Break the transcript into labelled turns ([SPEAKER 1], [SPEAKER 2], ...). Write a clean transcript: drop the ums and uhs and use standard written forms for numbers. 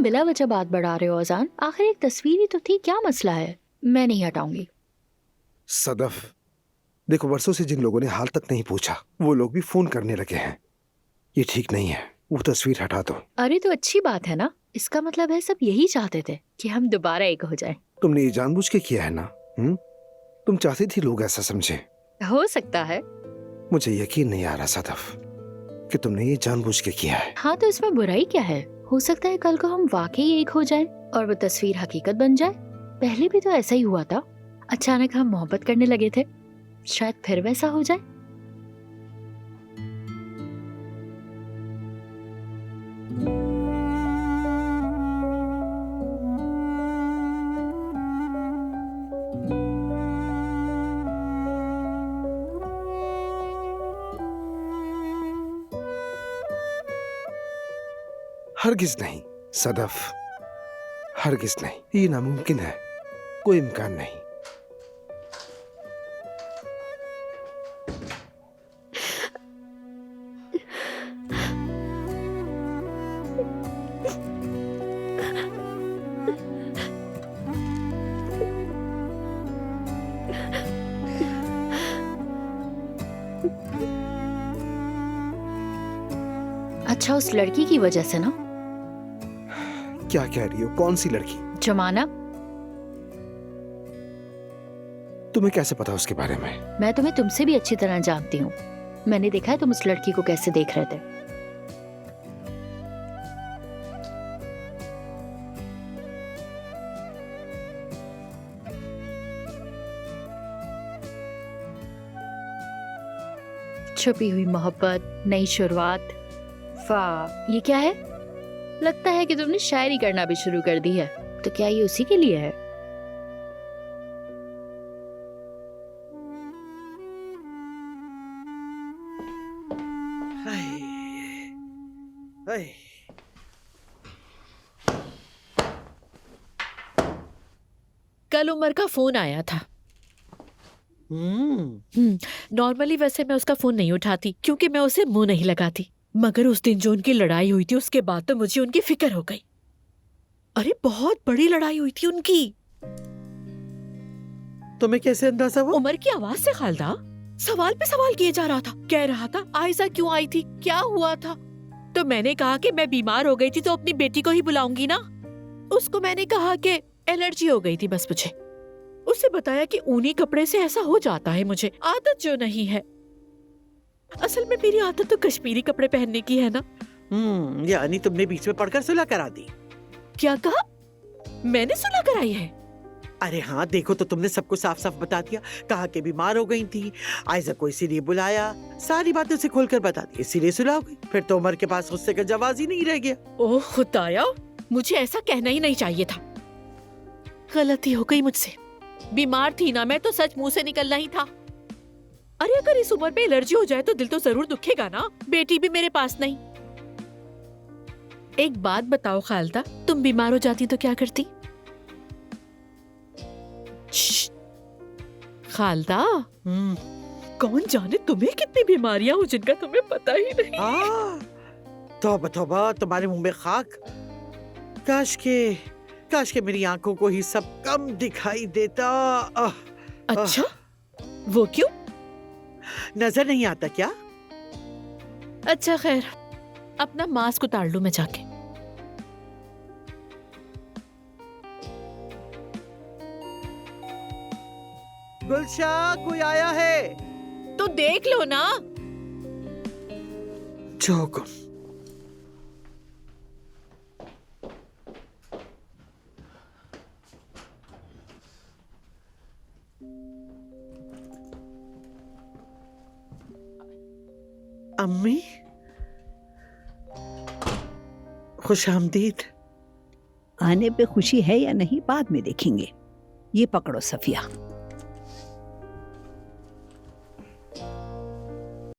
[SPEAKER 1] बिला वजह बात बढ़ा रहे हो अजान? आखिर एक तस्वीर ही तो थी, क्या मसला है? मैं नहीं हटाऊंगी।
[SPEAKER 2] सदफ, देखो वर्षों से जिन लोगों ने हाल तक नहीं पूछा वो लोग भी फोन करने लगे हैं। ये ठीक नहीं है, वो तस्वीर हटा दो।
[SPEAKER 1] अरे तो अच्छी बात है ना, इसका मतलब है सब यही चाहते थे कि हम दोबारा एक हो जाएं।
[SPEAKER 2] तुमने ये जानबूझ के किया है ना? तुम चाहती थी लोग ऐसा समझे।
[SPEAKER 1] हो सकता है।
[SPEAKER 2] मुझे यकीन नहीं आ रहा सदफ कि तुमने ये जानबूझ के किया है।
[SPEAKER 1] हाँ तो इसमें बुराई क्या है? हो सकता है कल को हम वाकई एक हो जाएं और वो तस्वीर हकीकत बन जाए। पहले भी तो ऐसा ही हुआ था, अचानक हम मोहब्बत करने लगे थे, शायद फिर वैसा हो जाए।
[SPEAKER 2] हरगिज नहीं सदफ, हरगिज नहीं, ये नामुमकिन है, कोई इम्कान नहीं।
[SPEAKER 1] अच्छा उस लड़की की वजह से ना?
[SPEAKER 2] क्या कह रही हो? कौन सी लड़की?
[SPEAKER 1] जमाना।
[SPEAKER 2] तुम्हें कैसे पता उसके बारे में?
[SPEAKER 1] मैं तुम्हें तुमसे भी अच्छी तरह जानती हूँ। मैंने देखा है तुम उस लड़की को कैसे देख रहे थे। छुपी हुई मोहब्बत, नई शुरुआत। वाह, ये क्या है? लगता है कि तुमने शायरी करना भी शुरू कर दी है। तो क्या ये उसी के लिए है?
[SPEAKER 3] कल उमर का फोन आया था। नॉर्मली वैसे मैं उसका फोन नहीं उठाती क्योंकि मैं उसे मुंह नहीं लगाती, मगर उस दिन जो उनकी लड़ाई हुई थी उसके बाद तो मुझे उनकी फिक्र हो गई। अरे बहुत बड़ी लड़ाई हुई थी उनकी।
[SPEAKER 4] तुम्हें कैसे अंदाजा हुआ?
[SPEAKER 3] उमर की आवाज से खालदा सवाल पे सवाल किए जा रहा था। कह रहा था आयशा क्यों आई थी, क्या हुआ था। तो मैंने कहा कि मैं बीमार हो गई थी तो अपनी बेटी को ही बुलाऊंगी ना। उसको मैंने कहा कि एलर्जी हो गई थी बस मुझे। उसे बताया कि ऊनी कपड़े से ऐसा हो जाता है, मुझे आदत जो नहीं है। असल में मेरी आदत तो कश्मीरी कपड़े पहनने की है ना।
[SPEAKER 4] यानी तुमने बीच में पढ़कर सुलह करा दी?
[SPEAKER 3] क्या कहा? मैंने सुलह कराई है?
[SPEAKER 4] अरे हाँ, देखो तो तुमने सबको साफ साफ बता दिया। कहा कि बीमार हो गई थी, आयशा को इसीलिए बुलाया, सारी बातें उसे खोलकर बता दी, इसीलिए सुलह हो गई। फिर तो उमर के पास गुस्से का जवाब ही नहीं रह गया।
[SPEAKER 3] ओह खुदाया, मुझे ऐसा कहना ही नहीं चाहिए था। गलती हो गई मुझसे। बीमार थी ना मैं, तो सच मुंह से निकलना ही था। अरे अगर इस उम्र पे एलर्जी हो जाए तो दिल तो जरूर दुखेगा ना। बेटी भी मेरे पास नहीं। एक बात बताओ खालदा, तुम बीमार हो जाती तो क्या करती? खालदा, कौन जाने तुम्हें कितनी बीमारियां हो जिनका तुम्हें पता ही नहीं।
[SPEAKER 4] तौबा तौबा, तुम्हारे मुंह में खाक। काश के मेरी आंखों को ही सब कम दिखाई देता।
[SPEAKER 3] अच्छा, वो क्यों?
[SPEAKER 4] नजर नहीं आता क्या?
[SPEAKER 3] अच्छा खैर, अपना मास्क उतार लूं मैं जाके।
[SPEAKER 4] गुलशाह, कोई आया है?
[SPEAKER 3] तो देख लो ना।
[SPEAKER 4] जो हुक्म। अम्मी, खुश आमदीद।
[SPEAKER 5] आने पे खुशी है या नहीं बाद में देखेंगे। ये पकड़ो सफिया।